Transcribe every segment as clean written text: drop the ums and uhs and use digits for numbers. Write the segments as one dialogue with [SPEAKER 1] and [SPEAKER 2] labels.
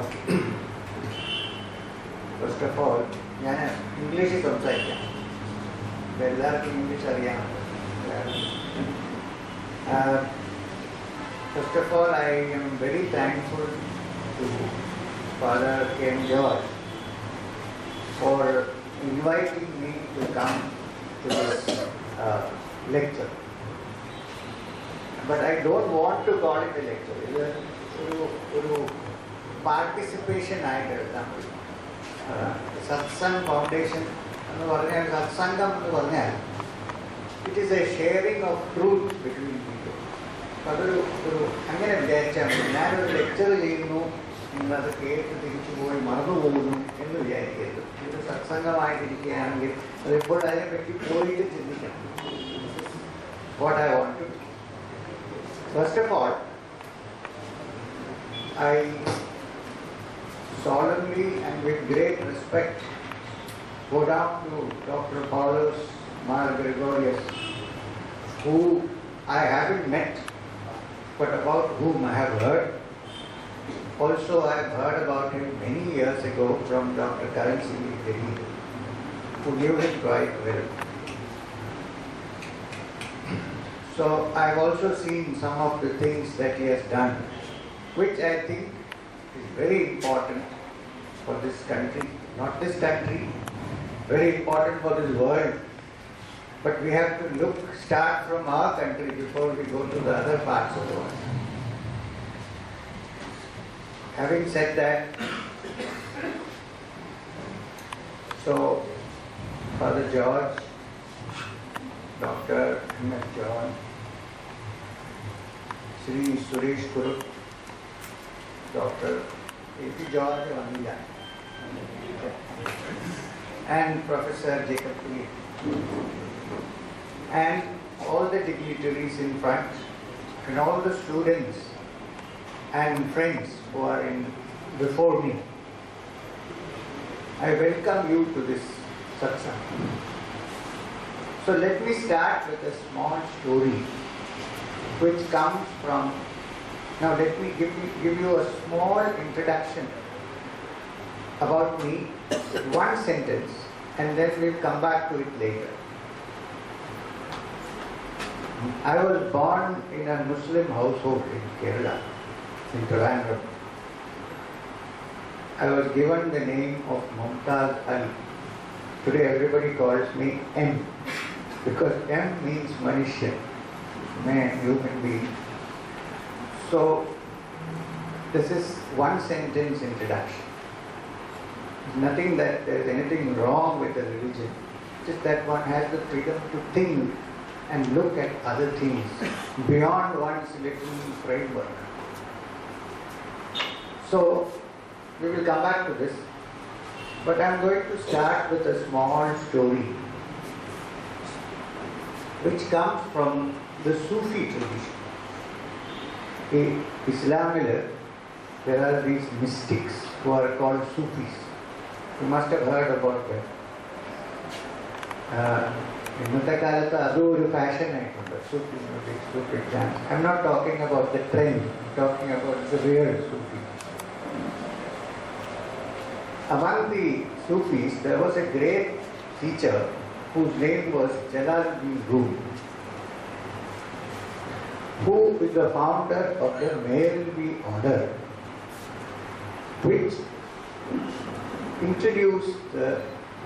[SPEAKER 1] Okay. First of all, English is സംസാരിക്കാം. എല്ലാവർക്കും English അറിയാം. First of all, I am very thankful to Father K. George for inviting me to come to this lecture. But I don't want to call it a lecture. ഒരു participation ആയിട്ട് എടുത്താൽ മതി. Satsang foundation എന്ന് പറഞ്ഞാൽ, സത്സംഗം എന്ന് പറഞ്ഞാൽ it is A sharing of truth between people. അപ്പം അതൊരു അങ്ങനെ വിചാരിച്ചാൽ മതി. ഞാനൊരു ലെക്ചർ ചെയ്യുന്നു, നിങ്ങളത് കേട്ട് തിരിച്ചു പോയി മറന്നു പോകുന്നു എന്ന് വിചാരിക്കരുത്. ഇത് സത്സംഗമായിട്ടിരിക്കുകയാണെങ്കിൽ അതെപ്പോൾ അതിനെപ്പറ്റി പോയിട്ട് ചിന്തിക്കണം. What I want to. First of all, I solemnly and with great respect go down to Dr. Paulose, Gregorios, who I haven't met, but about whom I have heard. Also, I have heard about him many years ago from Dr. Karan Singh, who knew him quite well. So I have also seen some of the things that he has done, which I think is very important for this country, not this country, very important for this world. But we have to start from our country before we go to the other parts of the world. Having said that, so Father George, Dr. M.S. John, Sri Suresh Kuru, Dr. A.P. George Vanilla, and Professor Jacob Lee, and all the dignitaries in front, and all the students and friends who are before me. I welcome you to this satsang. So let me start with a small story which comes from, now let me give you a small introduction about me, one sentence, and then we'll come back to it later. I was born in a Muslim household in Kerala, in Trivandrum. I was given the name of Mumtaz Ali. Today everybody calls me M, because M means Manushya, man, human being. So this is one sentence introduction. Nothing that there is anything wrong with the religion, just that one has the freedom to think and look at other things beyond one's little framework. So we will come back to this, but I am going to start with a small story which comes from the Sufi tradition. In Islam, there are these mystics who are called Sufis. You must have heard about them. ഇന്നത്തെ കാലത്ത് അതും ഒരു fashion ആയിട്ടുണ്ട്, Sufi music, Sufi dance. I am not talking about the trend, I am talking about the real Sufi. Among the Sufis, there was a great teacher whose name was Jalaluddin Rumi, who is the founder of the Mailvi order, which introduced the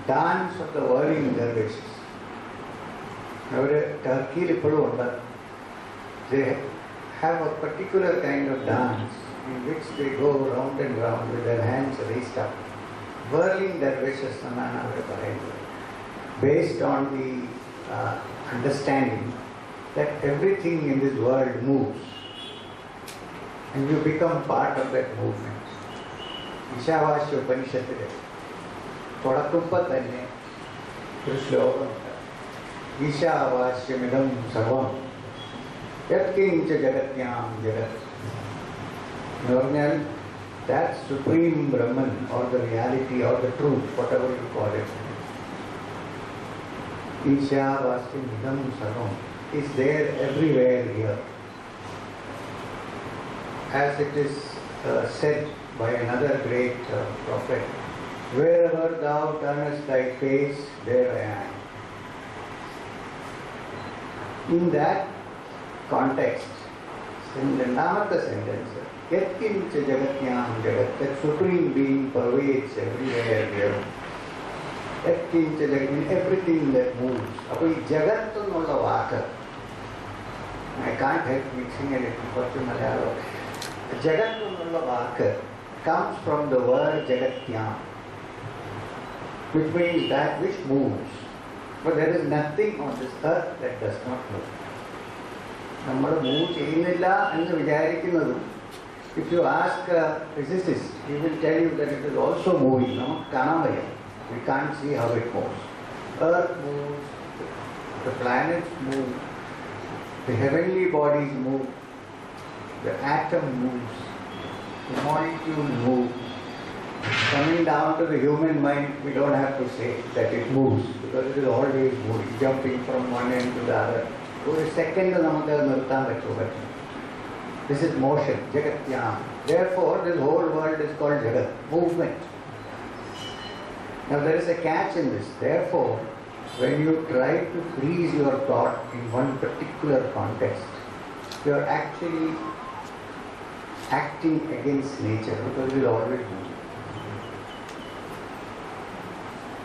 [SPEAKER 1] dance of the whirling dervishes. Now, Turkey, they have a particular kind of dance in which they go round and round with their hands raised up. Whirling dervishes, based on the understanding that everything in this world moves and you become part of that movement. Ishavasya Upanishadile തുടക്കുമ്പോൾ തന്നെ ഒരു ശ്ലോകമുണ്ട്. ഈശാവാസ്യമിദം സർവം യത്കിഞ്ച ജഗത്യാം ജഗത് എന്ന് പറഞ്ഞാൽ that supreme Brahman or the reality or the truth, whatever you call it, Ishavasya Sarvam, is there everywhere here. As it is said by another great prophet, wherever thou turnest thy face, there I am. In that context, in the Namata sentence, Yatkincha Jagatyam Jagat, that supreme being pervades everywhere there. Yatkincha Jagat, everything that moves. Appo ee Jagat ennulla vaakku, I can't help mixing a little Kochi Malayalam. Jagat ennulla vaakku comes from the word Jagatyam, which means that which moves. But there is nothing on this earth that does not move. നമ്മൾ move ചെയ്യുന്നില്ല എന്ന് വിചാരിക്കുന്നതും, if you ask a physicist, he will tell you that it is also moving. നമുക്ക് കാണാൻ വയ്യ. We can't see how it moves. Earth moves, the planets move, the heavenly bodies move, the atom moves, the molecule moves. Coming down to the human mind, we don't have to say that it moves, because it is always moving, jumping from one end to the other. For a second, this is motion, Jagatyam. Therefore, this whole world is called Jagat, movement. Now, there is a catch in this. Therefore, when you try to freeze your thought in one particular context, you are actually acting against nature, because it will always move.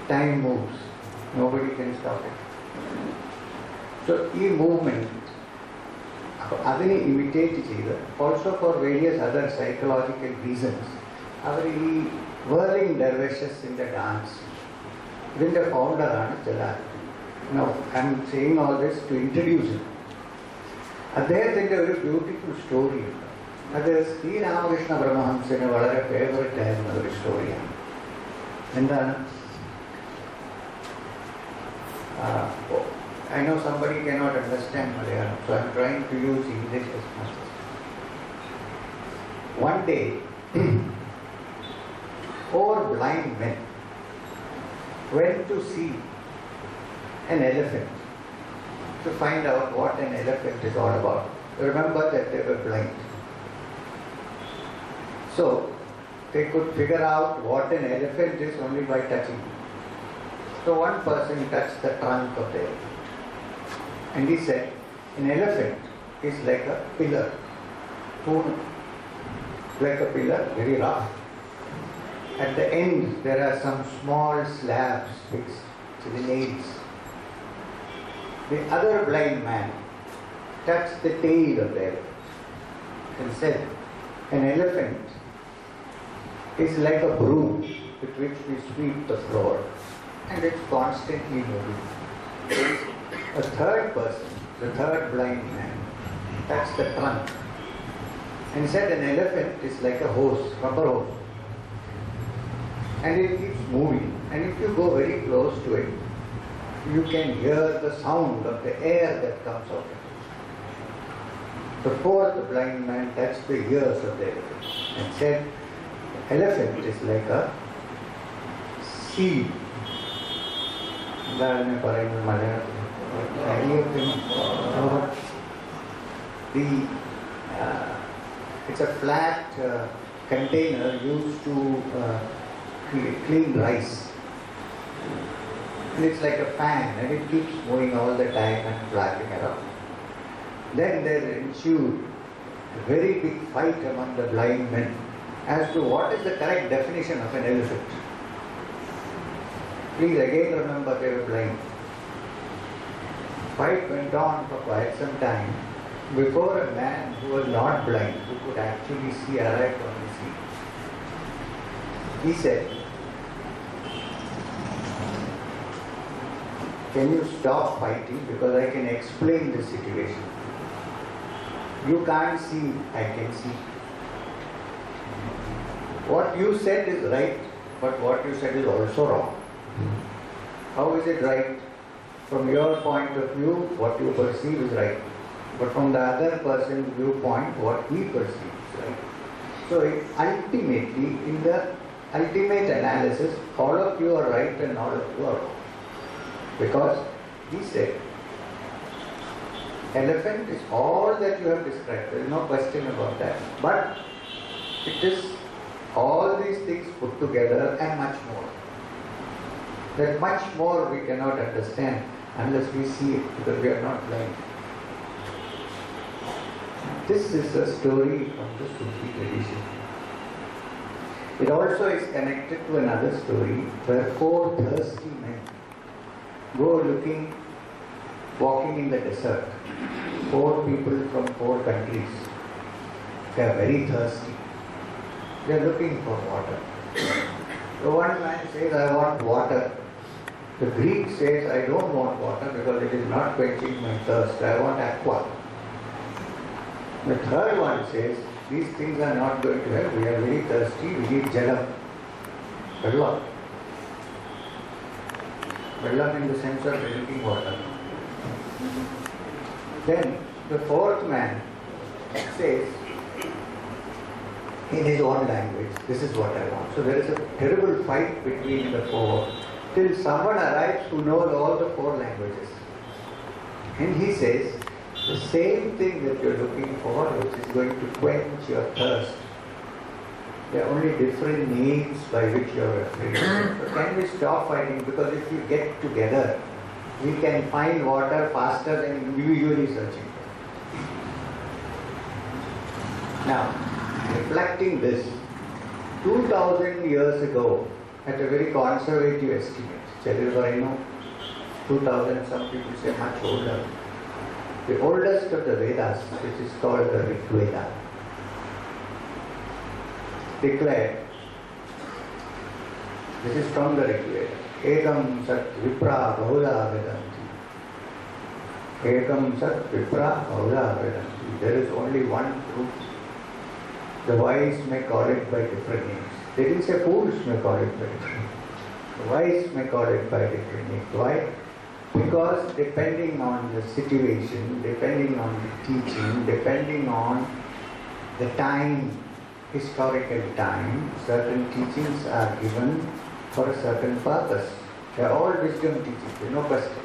[SPEAKER 1] Time moves. Nobody can stop it. So, this movement, adine imitate cheythu, also for various other psychological reasons. Avaru whirling dervishes in the dance. Idinte founder aanu Jalal. Now, I am saying all this to introduce him. അദ്ദേഹത്തിൻ്റെ ഒരു beautiful story ഉണ്ട്. അത് ശ്രീരാമകൃഷ്ണ പരമഹംസന് വളരെ favourite ആയിരുന്ന ഒരു സ്റ്റോറിയാണ്. എന്താണ്? I know somebody cannot understand Malayalam, so I am trying to use English as much as possible. One day, 4 blind men went to see an elephant to find out what an elephant is all about. Remember that they were blind. So, they could figure out what an elephant is only by touching it. So one person touched the trunk of the elephant. And he said, an elephant is like a pillar. Like a pillar, very rough. At the end, there are some small slabs fixed to the nails. The other blind man touched the tail of the elephant and said, an elephant is like a broom with which we sweep the floor, and it's constantly moving. A third person, the third blind man, touched the trunk and said an elephant is like a hose, rubber hose, and it keeps moving, and if you go very close to it, you can hear the sound of the air that comes out of it. The fourth blind man touched the ears of the elephant and said, elephant is like a seed. It's a flat container used to clean rice. And it's like a fan, and it keeps moving all the time and flapping around. Then there ensued a very big fight among the blind men as to what is the correct definition of an elephant. Please again remember they were blind. Fight went on for quite some time before a man who was not blind, who could actually see, arrived on the scene. He said, can you stop fighting, because I can explain the situation. You can't see, I can see. What you said is right, but what you said is also wrong. How is it right? From your point of view, what you perceive is right. But from the other person's viewpoint, what he perceives is right. So ultimately, in the ultimate analysis, all of you are right and all of you are wrong. Because he said, elephant is all that you have described. There is no question about that. But It is all these things put together and much more. That much more we cannot understand unless we see it, because we are not blind. This is a story from the Sufi tradition. It also is connected to another story where 4 thirsty men go walking in the desert. 4 people from 4 countries. They are very thirsty. They are looking for water. The one man says, I want water. The Greek says, I don't want water because it is not quenching my thirst. I want aqua. The third one says, these things are not going to help. We are very thirsty. We need jalam. Vellam. Vellam in the sense of drinking water. Then the 4th man says, in his own language, this is what I want. So there is a terrible fight between the 4 till someone arrives who knows all the 4 languages. And he says, the same thing that you're looking for, which is going to quench your thirst. There are only different names by which you're afraid. So can we stop fighting? Because if we get together, we can find water faster than individually searching. Now, reflecting this, 2000 years ago, at a very conservative estimate, 2000, some people say much older. The oldest of the Vedas, which is called the Rig Veda, declared, this is from the Rig Veda, Ekam Sat Vipra Bahula Vedanti. Ekam Sat Vipra Bahula Vedanti. There is only one truth. The wise may call it by different names. They didn't say fools may call it by different names. The wise may call it by different names. Why? Because depending on the situation, depending on the teaching, depending on the time, historical time, certain teachings are given for a certain purpose. They are all wisdom teachings, there is no question.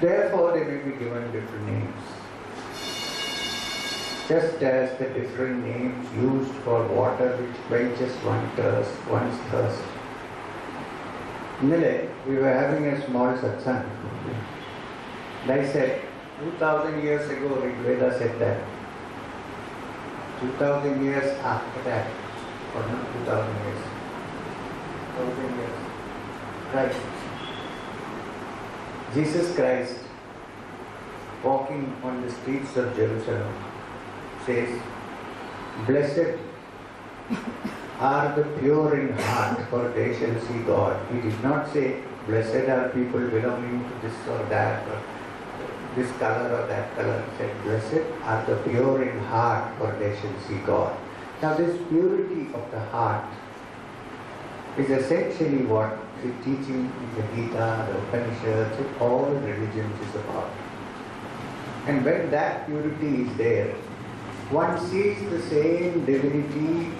[SPEAKER 1] Therefore, they may be given different names. Just as the different names used for water which quenches one's thirst. Nile, we were having a small satsang. I said, 2000 years ago, Rig Veda said that. 2000 years after that, or not 2000 years, 1000 years, Christ. Jesus Christ, walking on the streets of Jerusalem, says, blessed are the pure in heart, for they shall see God. He did not say, blessed are people belonging to this or that, or this color or that color. He said, blessed are the pure in heart, for they shall see God. Now this purity of the heart is essentially what the teaching in the Gita, the Upanishads, all religions is about. And when that purity is there, one sees the same divinity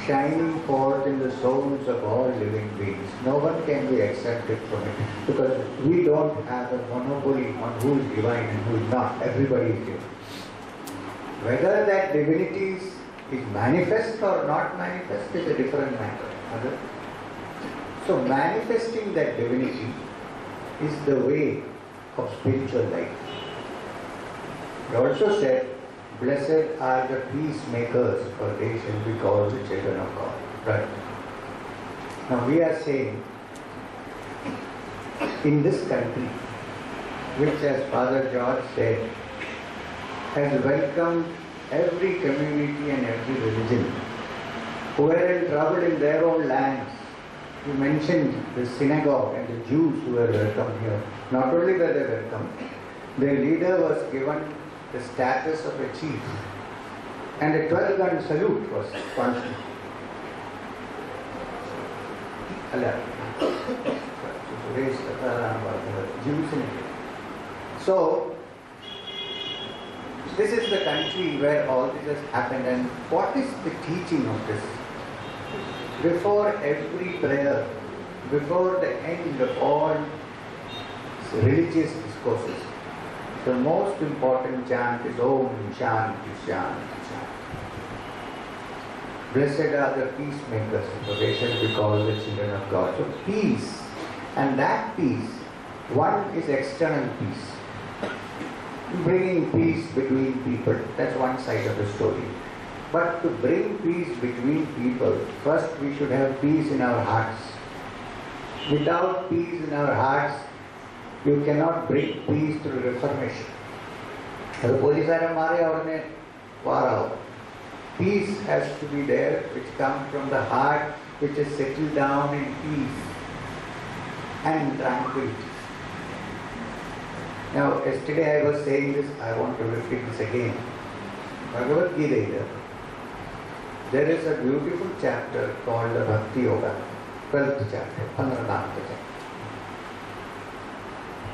[SPEAKER 1] shining forth in the souls of all living beings. No one can be exempted from it, because we don't have a monopoly on who is divine and who is not. Everybody is divine. Whether that divinity is manifest or not manifest is a different matter. So manifesting that divinity is the way of spiritual life. He also said, blessed are the peacemakers, for they shall be called the children of God. Right? Now we are saying, in this country, which as Father George said, has welcomed every community and every religion, who were in trouble in their own lands. He mentioned the synagogue and the Jews who were welcomed here. Not only were they welcomed, their leader was given the status of a chief, and a 12-gun salute was constant. So, this is the country where all this has happened, and what is the teaching of this? Before every prayer, before the end of all religious discourses, the most important chant is Om Shanti Shanti Shanti. Blessed are the peacemakers, for they shall be called the children of God. So peace, and that peace, one is external peace. Bringing peace between people, that's one side of the story. But to bring peace between people, first we should have peace in our hearts. Without peace in our hearts, you cannot bring peace through reformation. The police are peace has to be there, which comes from the heart, which is settled down in peace and tranquility. Now, yesterday I was saying this, I want to repeat this again. Bhagavad Gita, there is a beautiful chapter called the Bhakti Yoga, 12th chapter, 15th chapter.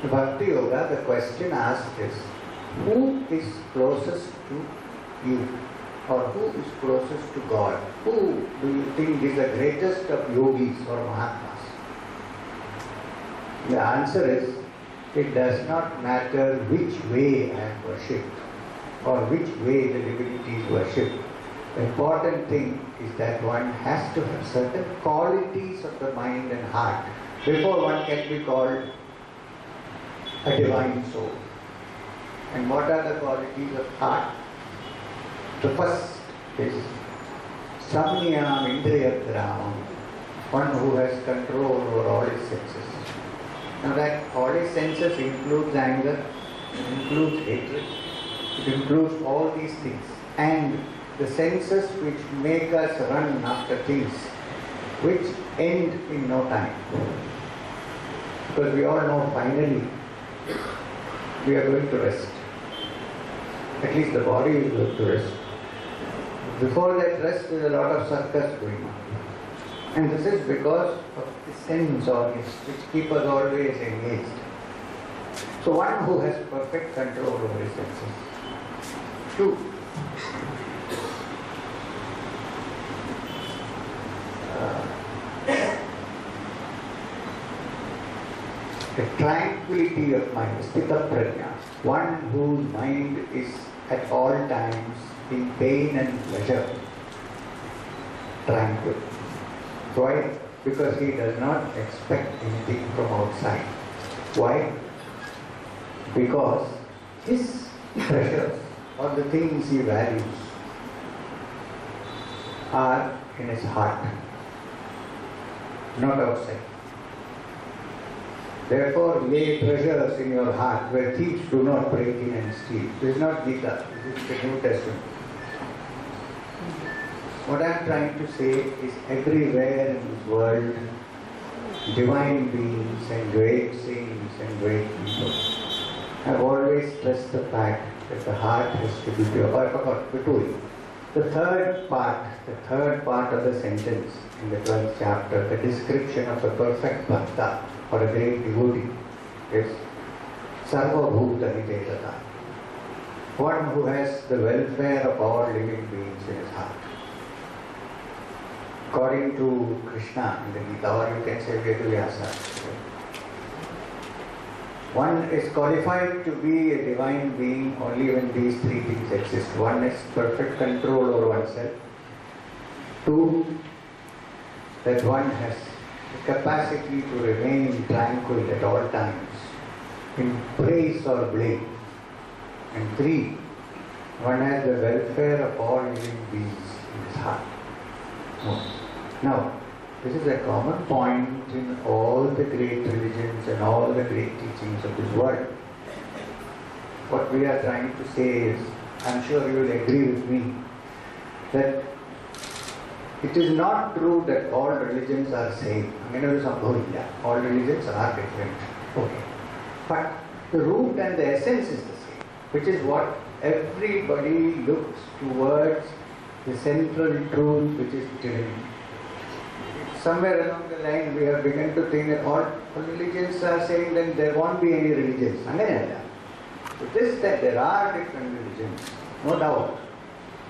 [SPEAKER 1] The Bhakti Yoga, the question asked is, who is closest to you? Or who is closest to God? Who do you think is the greatest of yogis or Mahatmas? The answer is, it does not matter which way I am worshipped or which way the divinity is worshipped. The important thing is that one has to have certain qualities of the mind and heart before one can be called a divine soul. And what are the qualities of heart? The first is Samyam Indriyagramam, one who has control over all his senses. Now that all his senses includes anger, includes hatred, it includes all these things. And the senses which make us run after things which end in no time. Because we all know finally we are going to rest. At least the body is going to rest. Before that rest, there is a lot of circus going on. And this is because of the sense organs which keep us always engaged. So one who has perfect control over his senses. 2. The tranquility of mind, Sthita Prajna, one whose mind is at all times in pain and pleasure, tranquil. Why? Because he does not expect anything from outside. Why? Because his treasures or the things he values are in his heart, not outside. Therefore, lay treasures in your heart where thieves do not break in and steal. This is not Gita, this is the New Testament. What I am trying to say is everywhere in this world, divine beings and great saints and great people have always stressed the fact that the heart has to be pure. I forgot, the third part of the sentence in the 12th chapter, the description of a perfect bhakta or a great devotee is Sarva Bhuta Hitetata, one who has the welfare of all living beings in his heart. According to Krishna in the Gita, or you can say Vedavyasa, one is qualified to be a divine being only when these three things exist. One is perfect control over oneself. 2, that one has the capacity to remain tranquil at all times, in praise or blame. And 3, one has the welfare of all living beings in his heart. Now, this is a common point in all the great religions and all the great teachings of this world. What we are trying to say is, I am sure you will agree with me, that it is not true that all religions are same. All religions are different. Okay. But the root and the essence is the same, which is what everybody looks towards, the central truth which is divinity. Somewhere along the line we have begun to think that all religions are saying that there won't be any religions. It is that there are different religions, no doubt.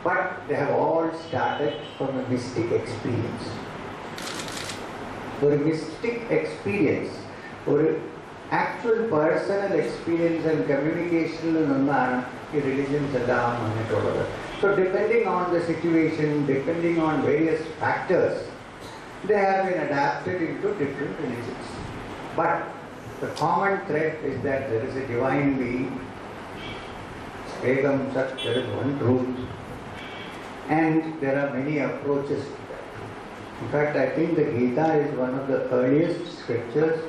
[SPEAKER 1] But they have all started from a mystic experience. For a mystic experience, for actual personal experience and communication, religions are. So depending on the situation, depending on various factors, they have been adapted into different religions. But the common thread is that there is a divine being, Ekam Sat, there is one truth, and there are many approaches to that. In fact, I think the Gita is one of the earliest scriptures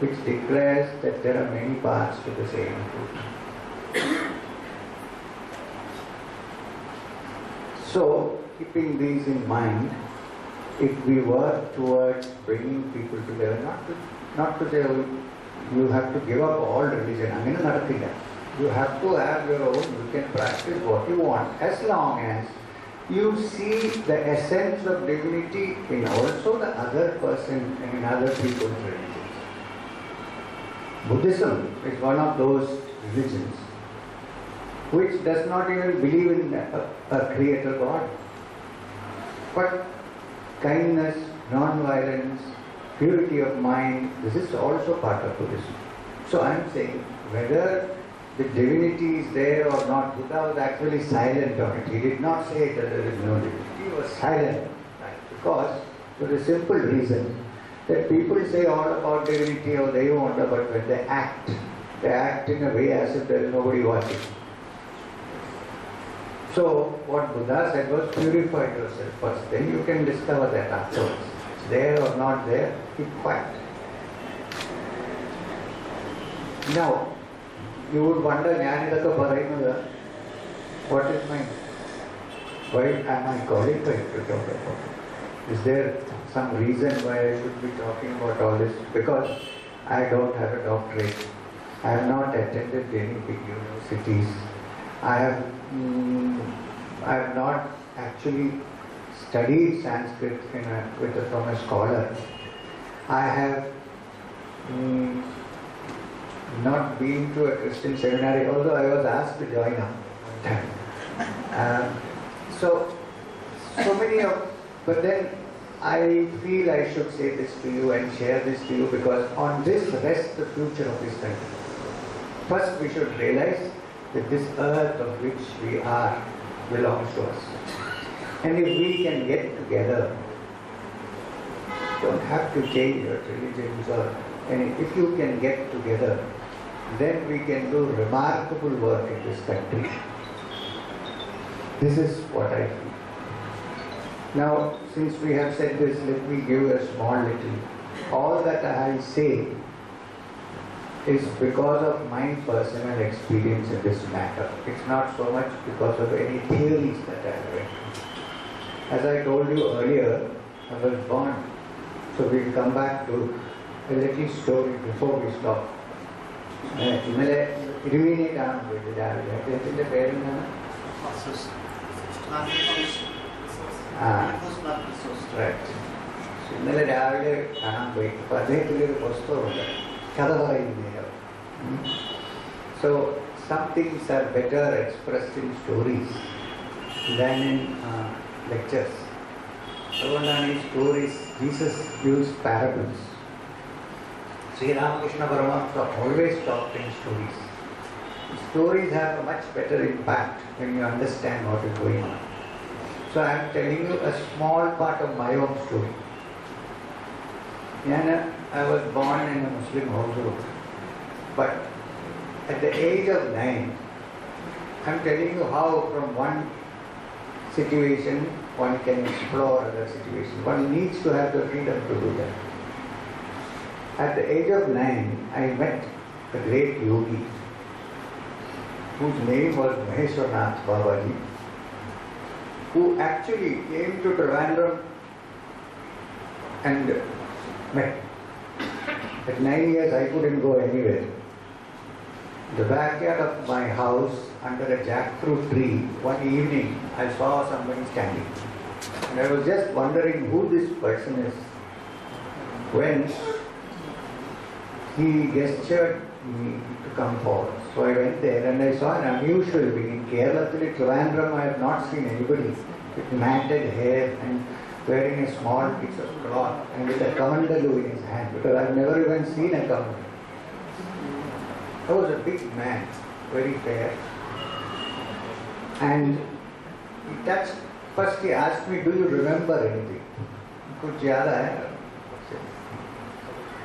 [SPEAKER 1] which declares that there are many paths to the same truth. So, keeping these in mind, if we work towards bringing people together, not to say you have to give up all religion, you have to have your own, you can practice what you want, as long as you see the essence of divinity in also the other person and in other people's religions. Buddhism is one of those religions which does not even believe in a creator God. But kindness, non-violence, purity of mind, this is also part of Buddhism. So I am saying, whether the divinity is there or not, Buddha was actually silent on it. He did not say that there is no divinity. He was silent, because for the simple reason that people say all about divinity or they want, but when they act in a way as if there is nobody watching. So what Buddha said was, purify yourself first, then you can discover that afterwards. It's there or not there, keep quiet. Now, you would wonder, what is my, why am I qualified to talk about it? Is there some reason why I should be talking about all this? Because I don't have a doctorate. I have not attended any big universities. I have not actually studied Sanskrit from a scholar. I have not been to a Christian seminary, although I was asked to join up one time. So many of, but then I feel I should say this to you and share this to you, because on this rests the future of this country. First, we should realize that this earth of which we are belongs to us. And if we can get together, don't have to change your religions or any, if you can get together, then we can do remarkable work in this country. This is what I feel. Now, since we have said this, let me give a small little. All that I say is because of my personal experience in this matter. It's not so much because of any theories that I have read. As I told you earlier, I was born. So we'll come back to a little story before we stop. Right. ഇന്നലെ രാവിലെ കാണാൻ പോയി. അപ്പോൾ അദ്ദേഹത്തിൻ്റെ ഒരു പുസ്തകമുണ്ട്, കഥ പറയുന്ന. So some things are better expressed in stories than in lectures. അതുകൊണ്ടാണ് ഈ stories, Jesus used parables. Sri Ramakrishna Paramahamsa always talked in stories. Stories have a much better impact when you understand what is going on. So I am telling you a small part of my own story. I was born in a Muslim household, but at the age of 9, I am telling you how from one situation one can explore other situations. One needs to have the freedom to do that. At the age of 9, I met a great yogi whose name was Maheshwarnath Babaji, who actually came to Trivandrum and met. At 9 years I couldn't go anywhere. The backyard of my house, under a jackfruit tree, one evening I saw somebody standing. And I was just wondering who this person is, when he gestured me to come forward. So I went there and I saw an unusual being. In Kerala, Trivandrum, I have not seen anybody with matted hair and wearing a small piece of cloth and with a kamandalu in his hand, because I have never even seen a kamandalu. He was a big man, very fair. And he touched, first he asked me, do you remember anything? Kuch yaad aaya?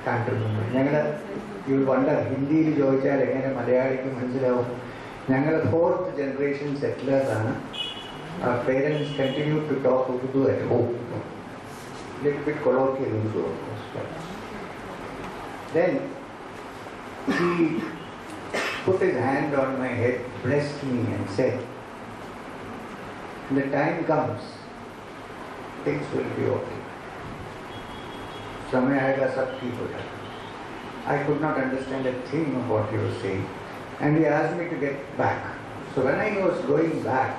[SPEAKER 1] Can't remember. You will wonder, Hindi is also like Malayali. We fourth generation settlers. Our parents continued to talk Urdu at home. Little bit colloquial Urdu, of course. Then he put his hand on my head, blessed me and said, when the time comes, things will be okay. Samay aayega sab theek ho jayega. I could not understand a thing of what he was saying, and he asked me to get back. So when I was going back,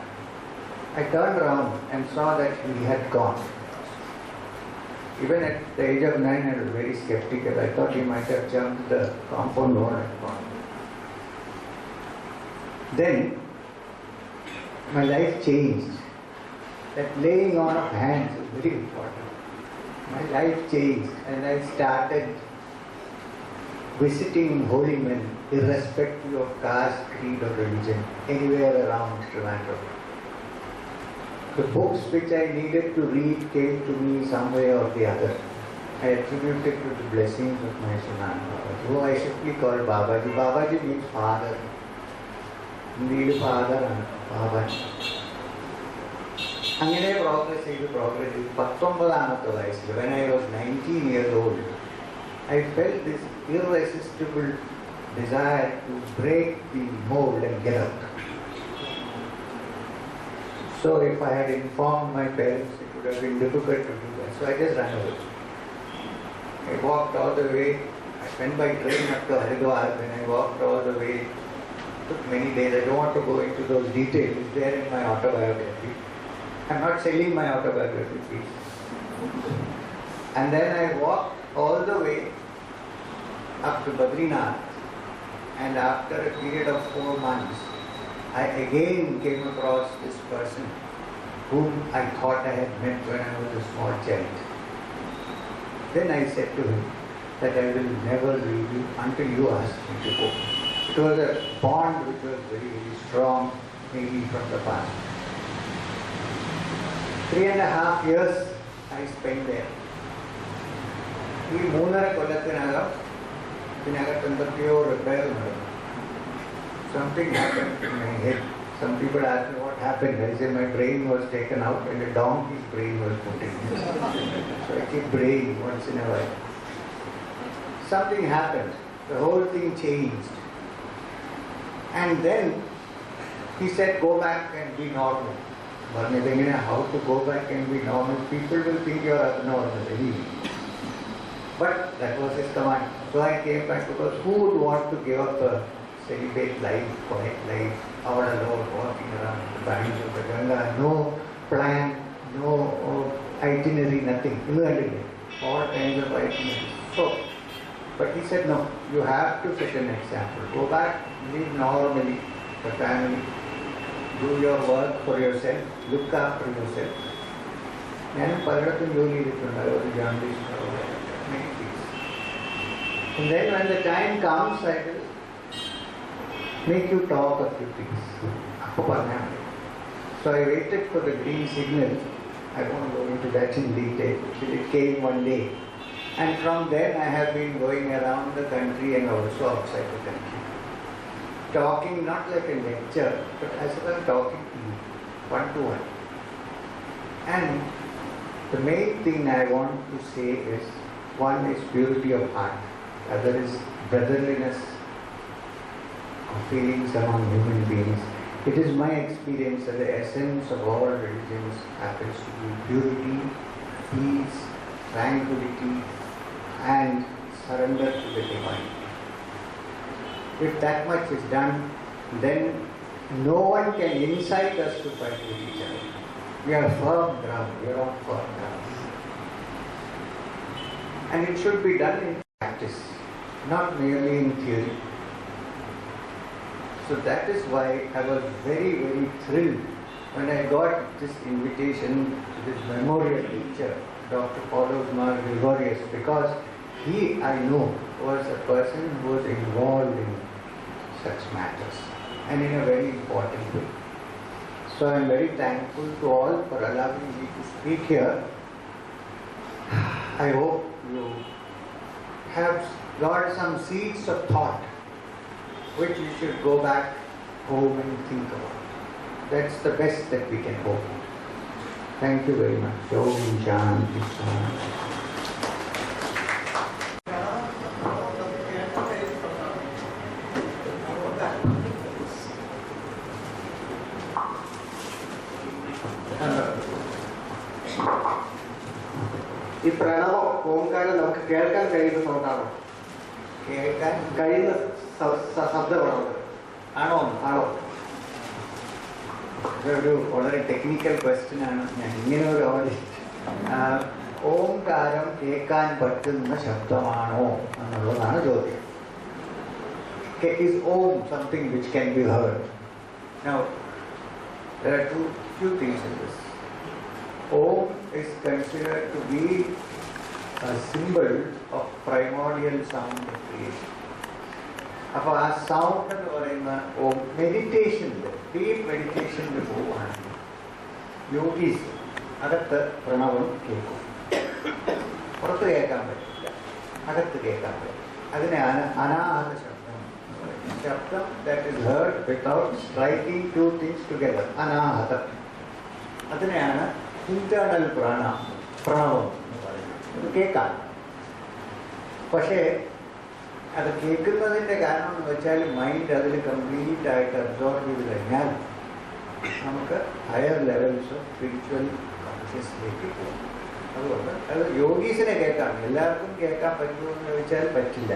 [SPEAKER 1] I turned around and saw that he had gone. Even at the age of 9, I was very skeptical. I thought he might have jumped the compound wall and gone. Then my life changed. That laying on of hands is very important. My life changed and I started visiting holy men, irrespective of caste, creed or religion, anywhere around Trivandrum. The books which I needed to read came to me some way or the other. I attributed to the blessings of my Sunan Babaji, who I simply call Babaji. Babaji means father. Indeed, father and Babaji. Angane progress. When I was 19 years old, I felt this irresistible desire to break the mold and get out. So if I had informed my parents, it would have been difficult to do that. So I just ran away. I walked all the way. I went by train up to Haridwar. When I walked all the way, it took many days. I don't want to go into those details. It's there in my autobiography. I'm not selling my autobiography, please. And then I walked all the way up to Badrinath. And after a period of 4 months, I again came across this person whom I thought I had met when I was a small child. Then I said to him that I will never leave you until you ask me to go. It was a bond which was very, very strong, maybe from the past. 3.5 years I spent there. This 3.5 കൊല്ലത്തിനകം ഇതിനകത്ത് എന്തൊക്കെയോ repair നടന്നു. Something happened in my head. Some people ask me what happened. I say my brain was taken out and a donkey's brain was put in. So I keep braying once in a while. Something happened. The whole thing changed. And then he said, go back and be normal. How to go back and be normal? People will think you are abnormal anyway. But that was his command. So I came back because who would want to give up a celibate life, quiet life, out alone, walking around the banks of the Ganga, no plan, no itinerary, nothing. All kinds of itineraries. So, but he said, no, you have to set an example. Go back, live normally, the family, do your work for yourself, look after yourself. I was a journalist, many things. And then when the time comes, I will make you talk a few things. So I waited for the green signal. I won't go into that in detail. It came one day. And from then I have been going around the country and also outside the country. Talking not like a lecture, but as if I'm talking to you, one to one. And the main thing I want to say is, one is purity of heart, other is brotherliness of feelings among human beings. It is my experience that the essence of all religions happens to be purity, peace, tranquility, and surrender to the divine. If that much is done, then no one can incite us to fight with each other. We are firm ground, we are on firm ground. And it should be done in practice, not merely in theory. So that is why I was very, very thrilled when I got this invitation to this memorial lecture, Dr. Paulose Gregorios, because he, I know, was a person who was involved in such matters and in a very important way. So I am very thankful to all for allowing me to speak here. I hope you have got some seeds of thought which you should go back home and think about. That's the best that we can hope. Thank you very much. Om Shanti Shanti.
[SPEAKER 2] ഈ പ്രണവം ഓംകാരം നമുക്ക് കേൾക്കാൻ കഴിയുന്ന സൗണ്ടാണോ?
[SPEAKER 1] കേൾക്കാൻ
[SPEAKER 2] കഴിയുന്ന ശബ്ദമാണോ?
[SPEAKER 1] ആണോ?
[SPEAKER 2] ആണോ?
[SPEAKER 1] ഇതൊരു വളരെ ടെക്നിക്കൽ ക്വസ്റ്റ്യൻ ആണ്. ഞാൻ ഇങ്ങനെ ഒരു ഓംകാരം കേൾക്കാൻ പറ്റുന്ന ശബ്ദമാണോ എന്നുള്ളതാണ് ചോദ്യം. Is Om something which can be heard? Now, there are few things in this. Om is considered to be a symbol of primordial sound of creation. അപ്പോൾ ആ സൗണ്ട് എന്ന് പറയുന്ന മെഡിറ്റേഷനിൽ ഡീപ്പ് മെഡിറ്റേഷനിൽ പോവുകയാണ് യോഗീസ് അകത്ത് പ്രണവം കേൾക്കും. പുറത്ത് കേൾക്കാൻ പറ്റില്ല, അകത്ത് കേൾക്കാൻ പറ്റും. അതിനെയാണ് അനാഹത ശബ്ദം എന്ന് പറയുന്നത്. ശബ്ദം that is heard without striking two things together, അനാഹതം. അതിനെയാണ് ഇന്റേണൽ പ്രണവം എന്ന് പറയുന്നത്. അത് കേൾക്കാം. പക്ഷേ അത് കേൾക്കുന്നതിൻ്റെ കാരണം എന്ന് വെച്ചാൽ മൈൻഡ് അതിൽ കംപ്ലീറ്റ് ആയിട്ട് അബ്സോർബ് ചെയ്ത് കഴിഞ്ഞാൽ നമുക്ക് ഹയർ ലെവൽസ് ഓഫ് സ്പിരിച്വൽ കോൺഷ്യസിലേക്ക് പോകും. അതുകൊണ്ട് അത് യോഗീസിനെ കേൾക്കാം. എല്ലാവർക്കും കേൾക്കാൻ പറ്റുമോ എന്ന് ചോദിച്ചാൽ പറ്റില്ല.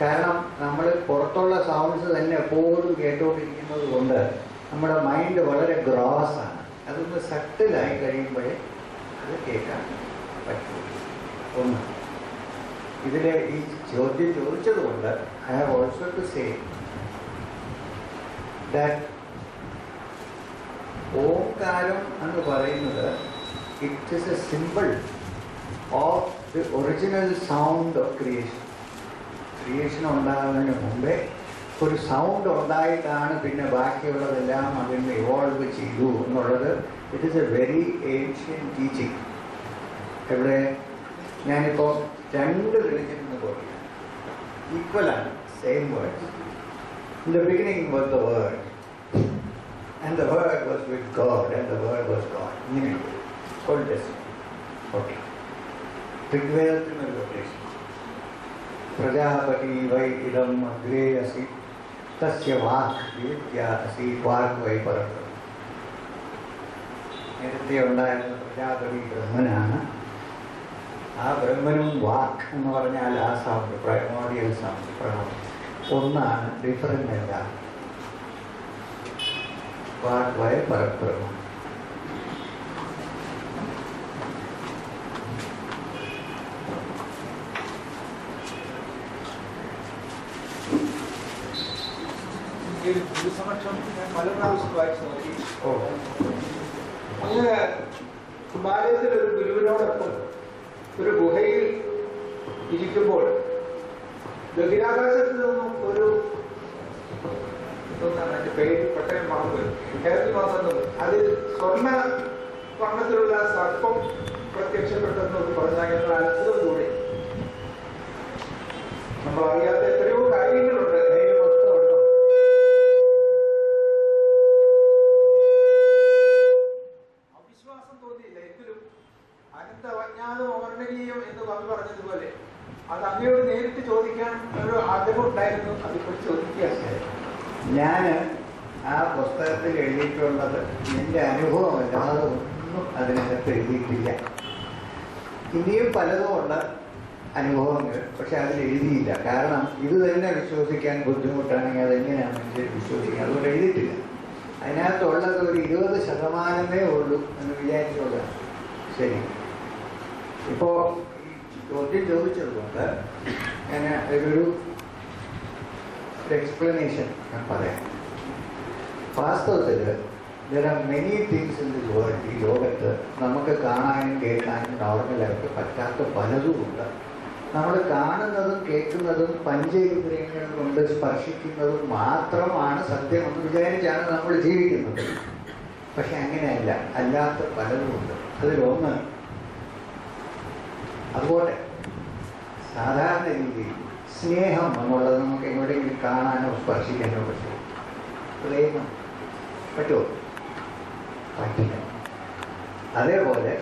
[SPEAKER 1] കാരണം നമ്മൾ പുറത്തുള്ള സൗണ്ട്സ് തന്നെ എപ്പോഴും കേട്ടുകൊണ്ടിരിക്കുന്നത് കൊണ്ട് നമ്മുടെ മൈൻഡ് വളരെ ഗ്രോസ് ആണ്. അതൊന്ന് സട്ടിലായി കഴിയുമ്പോഴേ അത് കേൾക്കാൻ പറ്റുള്ളൂ. ഒന്ന് ഇതിലെ ഈ ചോദ്യം ചോദിച്ചതുകൊണ്ട് I have also to say that ഓംകാരം എന്ന് പറയുന്നത് it is a simple of the original sound of creation. Creation ഉണ്ടാകുന്നതിന് മുമ്പേ ഒരു സൗണ്ട് ഉണ്ടായിട്ടാണ് പിന്നെ ബാക്കിയുള്ളതെല്ലാം അതിന് ഇവോൾവ് ചെയ്തു എന്നുള്ളത് it is a very ancient teaching. എവിടെ ഞാനിപ്പോൾ രണ്ട് റിലിജനിൽ പോയി ഈക്വലാണ്, same words. In the beginning was the word and the word was with God and the word was God. ഇങ്ങനെയുണ്ട് ഓൾഡ് ടെസ്റ്റ്മെന്റ്. ഓക്കെ, ഋഗ്വേദത്തിനൊരു കൊട്ടേഷൻ, പ്രജാപതി വൈ ഇദം അഗ്രേ അസി തസ്യ വാക് വിദ്യ അസി വാക് വൈ പരബ്രഹ്മ. നേരത്തെ ഉണ്ടായിരുന്ന പ്രജാപതി ബ്രഹ്മനാണ്. ആ ബ്രഹ്മനും വാക്ക് എന്ന് പറഞ്ഞാൽ ആ സൗണ്ട് പ്രൈമോഡിയൽ സൗണ്ട് പ്രണവം ഒന്നാണ്, ഡിഫറൻ്റ് അല്ല. വാക് വൈ പരബ്രഹ്മം.
[SPEAKER 3] സമക്ഷം ഞാൻ പല പ്രാവശ്യം വായിച്ചു നോക്കി. ഹിമാലയത്തിൽ ഒരു ഗുരുവിനോടൊപ്പം ഒരു ഗുഹയിൽ ഇരിക്കുമ്പോൾ ബഹിരാകാശത്ത് നിന്നും ഒരു എൻ്റെ പേര് പെട്ടെന്ന് മറന്നു, കേരളത്തിൽ വന്നത് അതിൽ സ്വർണ്ണ വർണ്ണത്തിലുള്ള സർപ്പം പ്രത്യക്ഷപ്പെട്ടെന്ന് പറഞ്ഞാൽ ഞങ്ങൾ അത്ഭുതം കൂടി. നമ്മൾ അറിയാത്ത എത്രയോ കാര്യങ്ങളുണ്ട്. അവിശ്വാസം തോന്നിയില്ല എങ്കിലും അനന്തവജ്ഞാതം അവർണ്ണനീയം എന്ന് പറഞ്ഞതുപോലെ അത് അങ്ങയോട് നേരിട്ട് ചോദിക്കാൻ ഒരു ആഗ്രഹം ഉണ്ടായിരുന്നു. അതിപ്പോൾ ചോദിക്കുകയാണ്.
[SPEAKER 1] ഞാൻ ആ പുസ്തകത്തിൽ എഴുതിയിട്ടുള്ളത് എൻ്റെ അനുഭവമല്ലാതെ ഒന്നും അതിനകത്ത് എഴുതിയിട്ടില്ല. ഇനിയും പലതുമുണ്ട് അനുഭവങ്ങൾ, പക്ഷെ അതിൽ എഴുതിയില്ല. കാരണം ഇത് തന്നെ വിശ്വസിക്കാൻ ബുദ്ധിമുട്ടാണെങ്കിൽ അതെങ്ങനെയാണ് മനുഷ്യർ വിശ്വസിക്കുക? അതുകൊണ്ട് എഴുതിയിട്ടില്ല. അതിനകത്തുള്ളത് ഒരു 20% ഉള്ളൂ എന്ന് വിചാരിച്ചുള്ളതാണ്. ശരി, ഇപ്പോൾ ചോദ്യം ചോദിച്ചതുകൊണ്ട് ഞാൻ ഒരു എക്സ്പ്ലനേഷൻ ഞാൻ പറയാം. വാസ്തവത്തിൽ there are many things in this world. ഈ ലോകത്ത് നമുക്ക് കാണാനും കേൾക്കാനും നോർമലായിട്ട് പറ്റാത്ത പലതുമുണ്ട്. നമ്മൾ കാണുന്നതും കേൾക്കുന്നതും പഞ്ചേന്ദ്രിയങ്ങൾ കൊണ്ട് സ്പർശിക്കുന്നതും മാത്രമാണ് സത്യമെന്ന് വിചാരിച്ചാണ് നമ്മൾ ജീവിക്കുന്നത്. പക്ഷെ അങ്ങനെയല്ല, അല്ലാത്ത പലതുമുണ്ട്. അതിലൊന്ന് അതുപോലെ സാധാരണ രീതിയിൽ സ്നേഹം എന്നുള്ളത് നമുക്ക് എവിടെയെങ്കിലും കാണാനോ സ്പർശിക്കാനോ പറ്റുമോ? പ്രേമം പറ്റുമോ? പറ്റില്ല. അതേപോലെ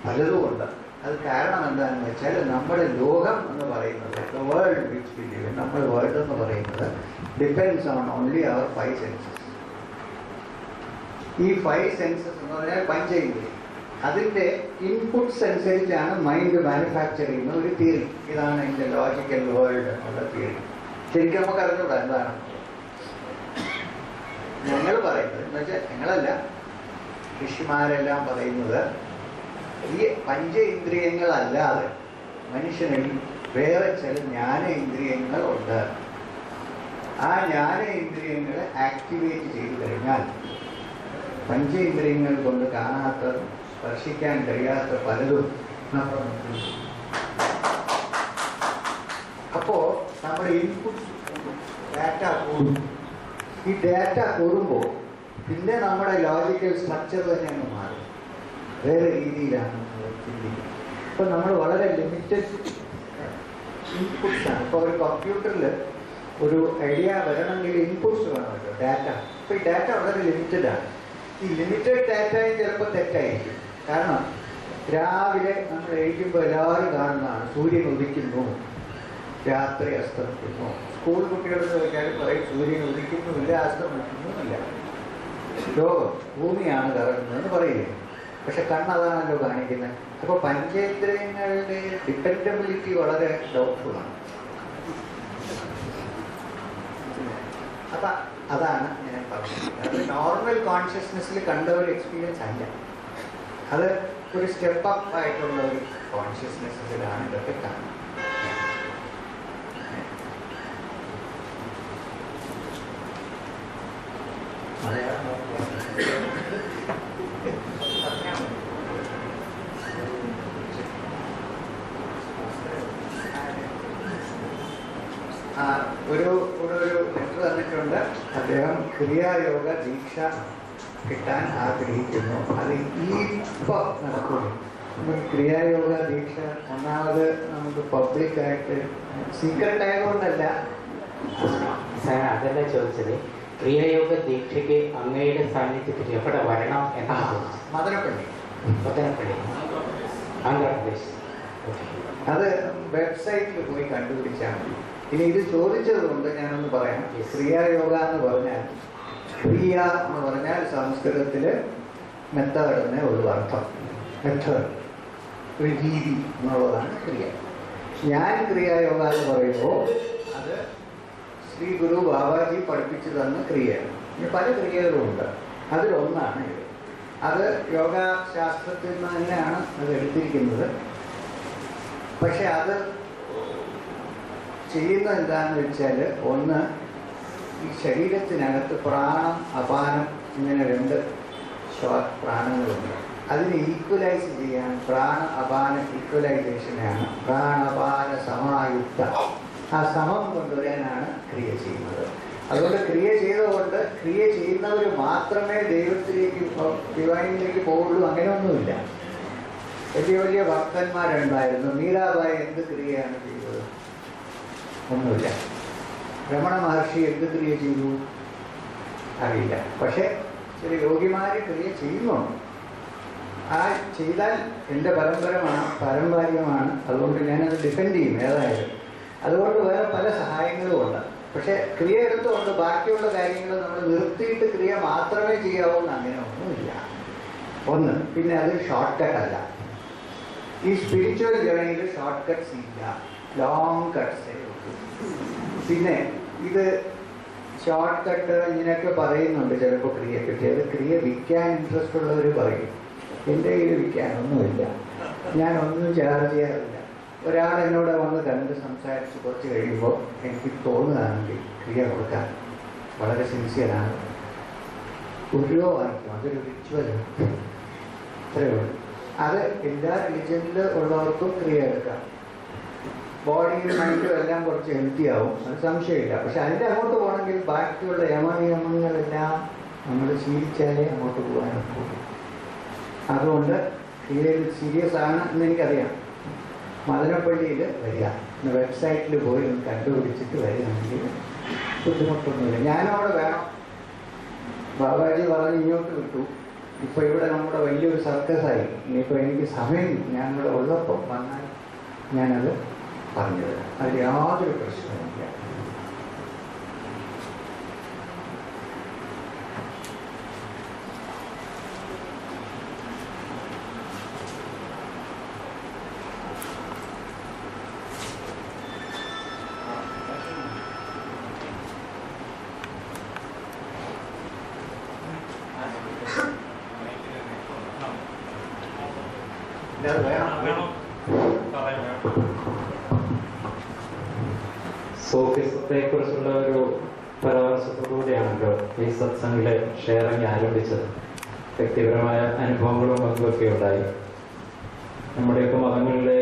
[SPEAKER 1] പലതുമുണ്ട്. അത് കാരണം എന്താണെന്ന് വെച്ചാൽ നമ്മുടെ ലോകം എന്ന് പറയുന്നത്, വേൾഡ് വിച്ച് വി ലിവ്, നമ്മുടെ വേൾഡ് എന്ന് പറയുന്നത് depends on only our 5 senses. ഈ 5 സെൻസസ് എന്ന് പറഞ്ഞാൽ പഞ്ചേന്ദ്രിയം. അതിൻ്റെ ഇൻപുട്സ് അനുസരിച്ചാണ് മൈൻഡ് മാനുഫാക്ചർ ചെയ്യുന്ന ഒരു തിയറി. ഇതാണ് അതിൻ്റെ ലോജിക്കൽ വേൾഡ് എന്നുള്ള തിയറി. ശരിക്കും നമുക്ക് അറിഞ്ഞൂടാ എന്താണ് ഞങ്ങൾ പറയുന്നത് എന്ന് വെച്ചാൽ, ഞങ്ങളല്ല, ഋഷിമാരെല്ലാം പറയുന്നത് ഈ പഞ്ചേന്ദ്രിയങ്ങളല്ലാതെ മനുഷ്യനിൽ വേറെ ചില ജ്ഞാനേന്ദ്രിയങ്ങൾ ഉണ്ട്. ആ ജ്ഞാനേന്ദ്രിയങ്ങളെ ആക്ടിവേറ്റ് ചെയ്തു കഴിഞ്ഞാൽ പഞ്ചേന്ദ്രിയങ്ങൾ കൊണ്ട് കാണാത്ത, സ്പർശിക്കാൻ കഴിയാത്ത പലതും നമ്മൾ. അപ്പോൾ നമ്മുടെ ഇൻപുട്ട് ഡാറ്റ കൂടും. ഈ ഡാറ്റ കൂടുമ്പോൾ പിന്നെ നമ്മുടെ ലോജിക്കൽ സ്ട്രക്ചർ തന്നെ അങ്ങ് മാറും. വേറെ രീതിയിലാണ് ചിന്തിക്കുന്നത്. ഇപ്പോൾ നമ്മൾ വളരെ ലിമിറ്റഡ് ഇൻപുട്സാണ്. ഇപ്പോൾ ഒരു കമ്പ്യൂട്ടറിൽ ഒരു ഐഡിയ വരണമെങ്കിൽ ഇൻപുട്സ് വേണമല്ലോ, ഡാറ്റ. അപ്പോൾ ഈ ഡാറ്റ വളരെ ലിമിറ്റഡാണ്. ഈ ലിമിറ്റഡ് ഡാറ്റയും ചിലപ്പോൾ തെറ്റായിരിക്കും. കാരണം രാവിലെ നമ്മൾ എഴുതുമ്പോൾ എല്ലാവരും കാണുന്നതാണ് സൂര്യൻ ഉദിക്കുന്നു, രാത്രി അസ്തമിക്കുന്നു. സ്കൂൾ കുട്ടികളോട് ചോദിച്ചാൽ പറയും സൂര്യൻ ഉദിക്കുന്നുമില്ല, അസ്തമിക്കുന്നുമില്ല. ലോകം ഭൂമിയാണ് കറങ്ങുന്നതെന്ന് പറയില്ലേ? പക്ഷെ കണ്ണതാണല്ലോ കാണിക്കുന്നത്. അപ്പോൾ പഞ്ചേന്ദ്രിയങ്ങളുടെ ഡിപ്പെൻഡബിലിറ്റി വളരെ ഡൗട്ട്ഫുള്ളാണ്. അപ്പം അതാണ് ഞാൻ പറഞ്ഞത്. അത് നോർമൽ കോൺഷ്യസ്നെസ്സിൽ കണ്ട ഒരു എക്സ്പീരിയൻസ് അല്ല. അത് ഒരു സ്റ്റെപ്പ് അപ്പ് ആയിട്ടുള്ള ഒരു കോൺഷ്യസ്നെസ്സിലാണ് ഇതൊക്കെ കാണുന്നത്. ഒരു ലെറ്റർ തന്നിട്ടുണ്ട്. അദ്ദേഹം ക്രിയായോഗ ദീക്ഷ കിട്ടാൻ ആഗ്രഹിക്കുന്നു. അത് ഇപ്പോൾ നടക്കുന്നു. ക്രിയായോഗ ദീക്ഷ ഒന്നാമത് നമുക്ക് പബ്ലിക്കായിട്ട് സീക്രട്ട് ആയതുകൊണ്ടല്ല.
[SPEAKER 4] സാർ അതല്ല ചോദിച്ചത്, ക്രിയായോഗ ദീക്ഷയ്ക്ക് അങ്ങയുടെ സാന്നിധ്യത്തിൽ എവിടെ വരണം എന്നാണ്.
[SPEAKER 1] മദനപ്പള്ളി,
[SPEAKER 4] ആന്ധ്രാപ്രദേശ്.
[SPEAKER 1] അത് വെബ്സൈറ്റിൽ പോയി കണ്ടുപിടിച്ചാൽ മതി. ഇനി ഇത് ചോദിച്ചത് കൊണ്ട് ഞാനൊന്ന് പറയാം. ക്രിയായോഗ എന്ന് പറഞ്ഞാൽ, ക്രിയ എന്ന് പറഞ്ഞാൽ സംസ്കൃതത്തിൽ മെത്തേഡ് എന്നേ ഉള്ളൂ അർത്ഥം. മെത്തേഡ്, ഒരു രീതി എന്നുള്ളതാണ് ക്രിയ. ഞാൻ ക്രിയായോഗ എന്ന് പറയുമ്പോൾ അത് ശ്രീ ഗുരു ബാബാജി പഠിപ്പിച്ചു തന്ന ക്രിയയാണ്. ഇനി പല ക്രിയകളുമുണ്ട്. അതിലൊന്നാണ് ഇത്. അത് യോഗാശാസ്ത്രത്തിൽ നിന്ന് തന്നെയാണ് അത് എടുത്തിരിക്കുന്നത്. പക്ഷെ അത് ചെയ്യുന്നത് എന്താണെന്ന് വെച്ചാൽ, ഒന്ന്, ഈ ശരീരത്തിനകത്ത് പ്രാണം അപാനം ഇങ്ങനെ 2 പ്രാണങ്ങളുണ്ട്. അതിനെ ഈക്വലൈസ് ചെയ്യാൻ പ്രാണ അപാന ഈക്വലൈസേഷനാണ് പ്രാണപാന സമായുക്ത. ആ സമം കൊണ്ടുവരാനാണ് ക്രിയ ചെയ്യുന്നത്. അതുകൊണ്ട് ക്രിയ ചെയ്തുകൊണ്ട് ക്രിയ ചെയ്യുന്നവർ മാത്രമേ ദൈവത്തിലേക്ക്, ഡിവൈനിലേക്ക് പോവുള്ളൂ, അങ്ങനെയൊന്നുമില്ല. വലിയ വലിയ ഭക്തന്മാരുണ്ടായിരുന്നു. മീരാബായി എന്ത് ക്രിയയാണ് ചെയ്തത്? ഒന്നുമില്ല. രമണ മഹർഷി എന്ത് ക്രിയ ചെയ്തു? അറിയില്ല. പക്ഷെ ചില യോഗിമാർ ക്രിയ ചെയ്യുന്നുണ്ട്. ആ ചെയ്താൽ എൻ്റെ പാരമ്പര്യമാണ്. അതുകൊണ്ട് ഞാനത് ഡിഫെൻഡ് ചെയ്യും ഏതായാലും. അതുകൊണ്ട് വേറെ പല സഹായങ്ങളും ഉണ്ട്. പക്ഷെ ക്രിയ എടുത്തുകൊണ്ട് ബാക്കിയുള്ള കാര്യങ്ങൾ നമ്മൾ നിർത്തിയിട്ട് ക്രിയ മാത്രമേ ചെയ്യാവൂ എന്ന് അങ്ങനെ ഒന്നുമില്ല. ഒന്ന്, പിന്നെ അത് ഷോർട്ട് കട്ട് അല്ല. ഈ സ്പിരിച്വൽ ജേർണിയിൽ ഷോർട്ട് കട്ട്സ് ഇല്ല, ലോങ് കട്ട്സേ ഉള്ളൂ. പിന്നെ ഇത് ഷോർട്ട് കട്ട് ഇങ്ങനെയൊക്കെ പറയുന്നുണ്ട് ചിലപ്പോൾ ക്രിയപ്പറ്റി. അത് ക്രിയ വിൽക്കാൻ ഇൻട്രസ്റ്റ് ഉള്ളവർ പറയും. എൻ്റെ കയ്യിൽ വിൽക്കാനൊന്നുമില്ല, ഞാനൊന്നും ചാർജ് ചെയ്യാറില്ല. ഒരാൾ എന്നോട് വന്ന് കണ്ട് സംസാരിച്ച് കുറച്ച് കഴിയുമ്പോൾ എനിക്ക് തോന്നുകയാണെങ്കിൽ ക്രിയ കൊടുക്കാൻ വളരെ സിൻസിയറാണ്. 1 രൂപ വാങ്ങിക്കും, അതൊരു റിച്വലാണ്. അത്രയേ ഉള്ളൂ. അത് എല്ലാ റിലിജനിൽ ഉള്ളവർക്കും ക്രിയ എടുക്കാം. ബോഡിയും മൈൻഡും എല്ലാം കുറച്ച് ഹെൽത്തി ആവും, അത് സംശയമില്ല. പക്ഷെ അതിൻ്റെ അങ്ങോട്ട് പോകണമെങ്കിൽ ബാക്കിയുള്ള യമനിയമങ്ങളെല്ലാം നമ്മൾ ശീലിച്ചാലേ അങ്ങോട്ട് പോകാനൊക്കെ. അതുകൊണ്ട് ഇത് സീരിയസ് ആണ് എന്ന് എനിക്കറിയാം. മദനപ്പള്ളിയിൽ വരിക, വെബ്സൈറ്റിൽ പോയി ഒന്ന് കണ്ടുപിടിച്ചിട്ട് വരികയാണെങ്കിൽ ബുദ്ധിമുട്ടൊന്നുമില്ല. ഞാനും അവിടെ വേണം. ബാബാജി പറഞ്ഞ് ഇങ്ങോട്ട് വിട്ടു. ഇപ്പോൾ ഇവിടെ നമ്മുടെ വലിയൊരു സർക്കസായി. ഇനിയിപ്പോൾ എനിക്ക് സമയം ഞാനിവിടെ ഉള്ളപ്പോൾ വന്നാൽ ഞാനത് പറഞ്ഞുതരാം. അതിൽ യാതൊരു പ്രശ്നവുമില്ല.
[SPEAKER 4] സോഫിസത്തെ കുറിച്ചുള്ള ഒരു പരാമർശത്തോടുകൂടിയാണല്ലോ ഈ സത്സംഗിലെ ഷെയറിങ് ആരംഭിച്ചത്. വ്യക്തിപരമായ അനുഭവങ്ങളും പങ്കുവൊക്കെ ഉണ്ടായി. നമ്മുടെയൊക്കെ മതങ്ങളിലെ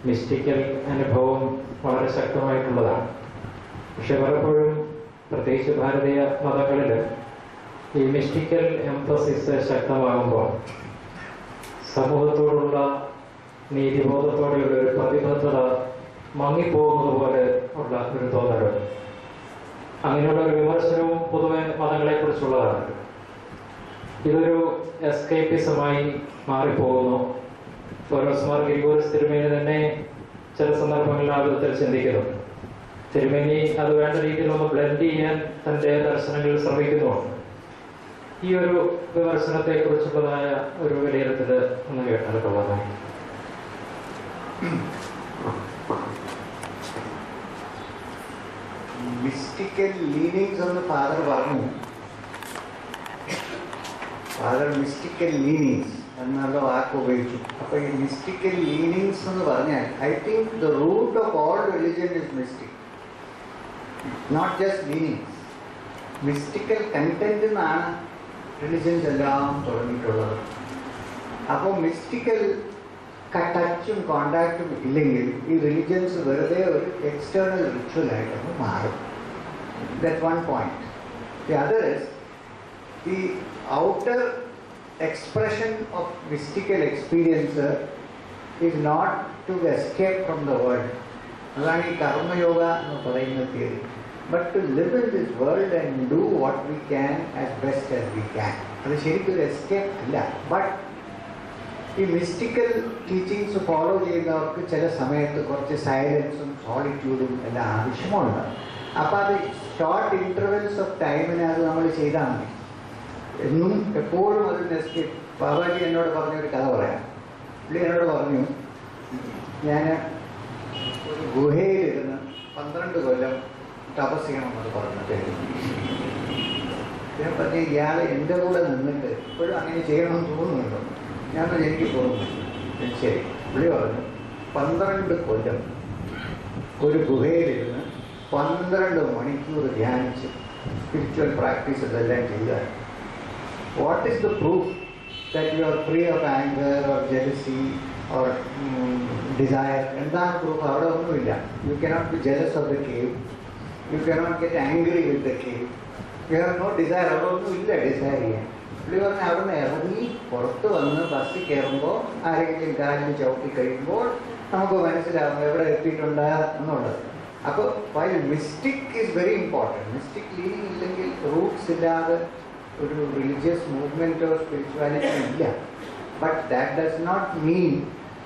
[SPEAKER 4] മിസ്റ്റിക്കൽ അനുഭവം വളരെ ശക്തമായിട്ടുള്ളതാണ്. പക്ഷെ പലപ്പോഴും പ്രത്യേകിച്ച് ഭാരതീയ മതങ്ങളിൽ ഈ മിസ്റ്റിക്കൽ എംഫസിസ് ശക്തമാകുമ്പോൾ സമൂഹത്തോടുള്ള നീതിബോധത്തോടെയുള്ള ഒരു പ്രതിബദ്ധത മങ്ങിപ്പോകുന്നത് പോലെ ഉള്ള ഒരു തോന്നൽ, അങ്ങനെയുള്ള ഒരു വിമർശനവും പൊതുവെ മതങ്ങളെ കുറിച്ചുള്ളതാണ്. ഇതൊരു എസ്കേപ്പിസമായി മാറിപ്പോകുന്നു. പൗലോസ് ഗ്രിഗോറിയോസ് തിരുമേനി തന്നെ ചില സന്ദർഭങ്ങളിൽ ആ വിധത്തിൽ ചിന്തിക്കുന്നു. തിരുമേനി അത് വേണ്ട രീതിയിൽ ഒന്ന് ബ്ലെൻഡ് ചെയ്യാൻ തൻ്റെ ദർശനങ്ങളിൽ ശ്രമിക്കുന്നുണ്ട്. ഈ ഒരു വിമർശനത്തെ കുറിച്ചുള്ളതായ ഒരു വിലയിരുത്തൽ ഒന്ന് കേട്ടാൽ കൊള്ളാമായി.
[SPEAKER 1] മിസ്റ്റിക്കൽ ലീനിങ്സ് എന്ന് ഫാദർ പറഞ്ഞു. ഫാദർ മിസ്റ്റിക്കൽ ലീനിങ്സ് എന്നുള്ള വാക്ക് ഉപയോഗിച്ചു. അപ്പോൾ ഈ മിസ്റ്റിക്കൽ ലീനിങ്സ് എന്ന് പറഞ്ഞാൽ I think the root of all religion is mystic, not just leanings. Mystical content എന്നാണ് റിലിജൻസ് എല്ലാം തുടങ്ങിയിട്ടുള്ളത്. അപ്പോൾ മിസ്റ്റിക്കൽ ടച്ചും കോണ്ടാക്റ്റും ഇല്ലെങ്കിൽ ഈ റിലിജൻസ് വെറുതെ ഒരു എക്സ്റ്റേണൽ റിച്വലായിട്ടൊന്ന് മാറും. That one point. The other is the outer expression of mystical experience is not to escape from the world. അതാണ് ഈ കർമ്മയോഗ എന്ന് പറയുന്ന theory. But to live in this world and do what we can as best as we can. അത് ശരിക്കും ഒരു escape അല്ല. But ഈ mystical teachings follow ചെയ്യുന്നവർക്ക് ചില സമയത്ത് കുറച്ച് സൈലൻസും സോളിറ്റ്യൂഡും എല്ലാം ആവശ്യമുണ്ട്. അപ്പോൾ അത് ഷോർട്ട് ഇൻ്റർവെൽസ് ഓഫ് ടൈമിന് അത് നമ്മൾ ചെയ്താൽ മതി. എന്നും എപ്പോഴും അതിന് എസ്കേപ്പ്. ബാബാജി എന്നോട് പറഞ്ഞൊരു കഥ പറയാം. പുള്ളി എന്നോട് പറഞ്ഞു, ഞാൻ ഒരു ഗുഹയിലിരുന്ന് 12 കൊല്ലം തപസ് ചെയ്യണമെന്നത് പറഞ്ഞിട്ട് ഞാൻ പറഞ്ഞു, ഇയാൾ എൻ്റെ കൂടെ നിന്നിട്ട് ഇപ്പോഴും അങ്ങനെ ചെയ്യണമെന്ന് തോന്നുന്നുണ്ടോ? ഞാനത് എനിക്ക് തോന്നുന്നു. ശരി. പുള്ളി പറഞ്ഞു 12 കൊല്ലം ഒരു ഗുഹയിലിരുന്ന് 12 മണിക്കൂർ ധ്യാനിച്ച് സ്പിരിച്വൽ പ്രാക്ടീസ് ഇതെല്ലാം ചെയ്താൽ what is the proof that you are free of anger or jealousy or desire? എന്താണ് പ്രൂഫ്? അവിടെ ഒന്നുമില്ല. You cannot be jealous of the cave, you cannot get angry with the cave, you have no desire. അവിടെ ഒന്നുമില്ല desire ചെയ്യാൻ. പുള്ളി പറഞ്ഞാൽ അവിടെ നിന്ന് ഇറങ്ങി പുറത്ത് വന്ന് ബസ്സിൽ കയറുമ്പോൾ ആരെങ്കിലും കാലിൽ ചവിട്ടി കഴിയുമ്പോൾ നമുക്ക് മനസ്സിലാവും എവിടെ എത്തിയിട്ടുണ്ട് എന്നുള്ളത്. അപ്പോൾ while mystic is very important. Mystic leaning ഇല്ലെങ്കിൽ, റൂട്ട്സ് ഇല്ലാതെ ഒരു റിലീജിയസ് മൂവ്മെൻറ്റോ സ്പിരിച്വാലിറ്റി ഇല്ല. But that does not mean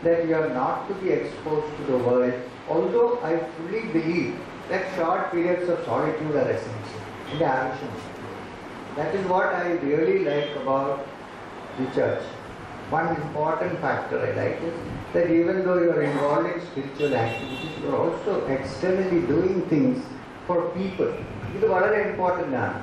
[SPEAKER 1] that you are not to be exposed to the world, although I fully believe that short periods of solitude are essential. That is what I really like about the church. One important factor I like is that even though you are involved in spiritual activities, you are also externally doing things for people. ഇത് വളരെ important ആണ്.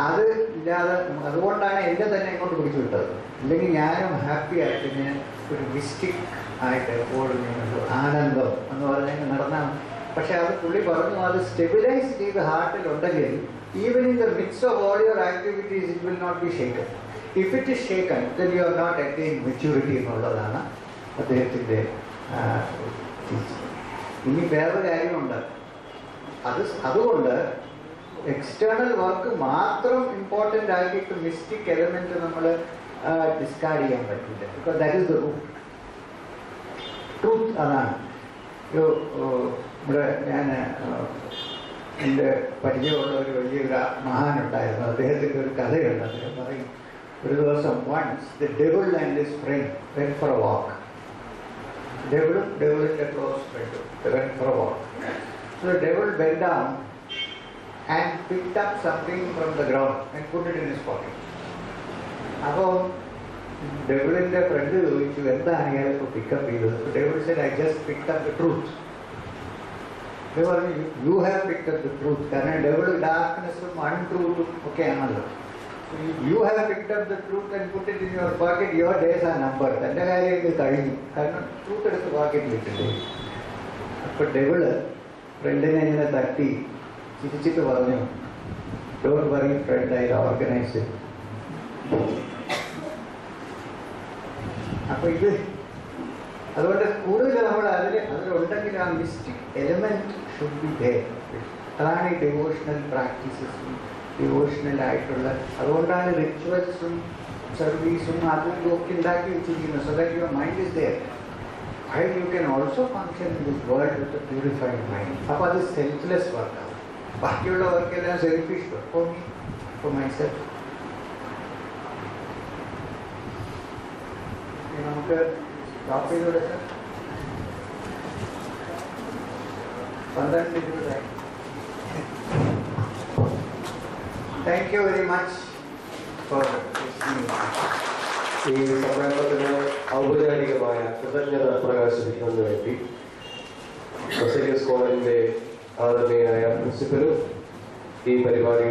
[SPEAKER 1] അത് ഇല്ലാതെ അതുകൊണ്ടാണ് എന്നെ തന്നെ ഇങ്ങോട്ട് പിടിച്ചു വിട്ടത്. ഇല്ലെങ്കിൽ ഞാനും ഹാപ്പി ആയിട്ട് ഞാൻ ഒരു മിസ്റ്റിക് ആയിട്ട് എപ്പോഴും ഒരു ആനന്ദം എന്ന് പറഞ്ഞാൽ നടന്നാൽ. പക്ഷെ അത് പുള്ളി പറഞ്ഞു, അത് സ്റ്റെബിലൈസ് ചെയ്ത് ഹാർട്ടിലുണ്ടെങ്കിൽ even in the mix of all your activities it will not be shaken. If it is shaken then you are not attain maturity എന്നുള്ളതാണ് അദ്ദേഹത്തിൻ്റെ ഇനി വേറൊരു കാര്യമുണ്ട്. അതുകൊണ്ട് എക്സ്റ്റേണൽ വർക്ക് മാത്രം ഇമ്പോർട്ടൻ്റ് ആക്കിയിട്ട് മിസ്റ്റിക് എലമെന്റ് നമ്മൾ ഡിസ്കാർഡ് ചെയ്യാൻ പറ്റില്ല. Because that is the truth. അതാണ് ഇവിടെ ഞാൻ എൻ്റെ പരിചയമുള്ള ഒരു വലിയൊരു മഹാനുണ്ടായിരുന്നു. അദ്ദേഹത്തിൻ്റെ ഒരു കഥയുണ്ട്. അദ്ദേഹം പറയും, ഒരു ദിവസം once the devil and his friend went for a walk. ഡെവിളും ഡെവിളിൻ്റെ ക്ലോസ് ഫ്രണ്ടും went for a walk. So the devil went down and picked up something from the ground and put it in his pocket. അപ്പോൾ ഡെവിളിൻ്റെ front ചോദിച്ചു, എന്താണ് ഇയാളിപ്പോൾ pickup ചെയ്തത്? Devil said, I just picked up the truth. പറഞ്ഞു, you have picked up the truth. കാരണം devil ഡാർക്ക്നെസ്സും അൺട്രൂത്തും ഒക്കെ ആണല്ലോ. You have picked up the truth and put it in your pocket. Your days are numbered. തൻ്റെ കാര്യം ഇത് കഴിഞ്ഞു. കാരണം truth എടുത്ത് പോക്കറ്റിലിട്ടില്ലേ. അപ്പോൾ ഡെവിള് ഫ്രണ്ടിനെ ഇങ്ങനെ തട്ടി ചിരിച്ചിട്ട് പറഞ്ഞു, don't worry friend, I organise. അപ്പൊ ഇത് അതുകൊണ്ട് കൂടുതൽ നമ്മൾ അതിലുണ്ടെങ്കിൽ ആ mystic element should be there. അതാണ് ഈ ഡിവോഷണൽ പ്രാക്ടീസസും ഡിവോഷണൽ ആയിട്ടുള്ള, അതുകൊണ്ടാണ് റിച്വൽസും സർവീസും അതും ഒക്കെ ഉണ്ടാക്കി വെച്ചിരിക്കുന്നത്. So that your mind is there. while you can also function in this world with a purified mind. അപ്പോൾ അത് സെൽഫ്ലെസ് വർക്കാണ്. ബാക്കിയുള്ള വർക്കെല്ലാം selfish work. For me, for myself. നമുക്ക് സ്റ്റോപ്പ് ചെയ്ത് കൊടുക്കാം. 12:20. Thank you very much for listening.
[SPEAKER 2] ഈ സമ്മേളനത്തിന് ഔപചാരികമായ കൃതജ്ഞത പ്രകാശിപ്പിക്കുന്നതിന് വേണ്ടി ബസേലിയസ് കോളേജിന്റെ ആദരണീയനായ പ്രിൻസിപ്പലും ഈ പരിപാടിയുടെ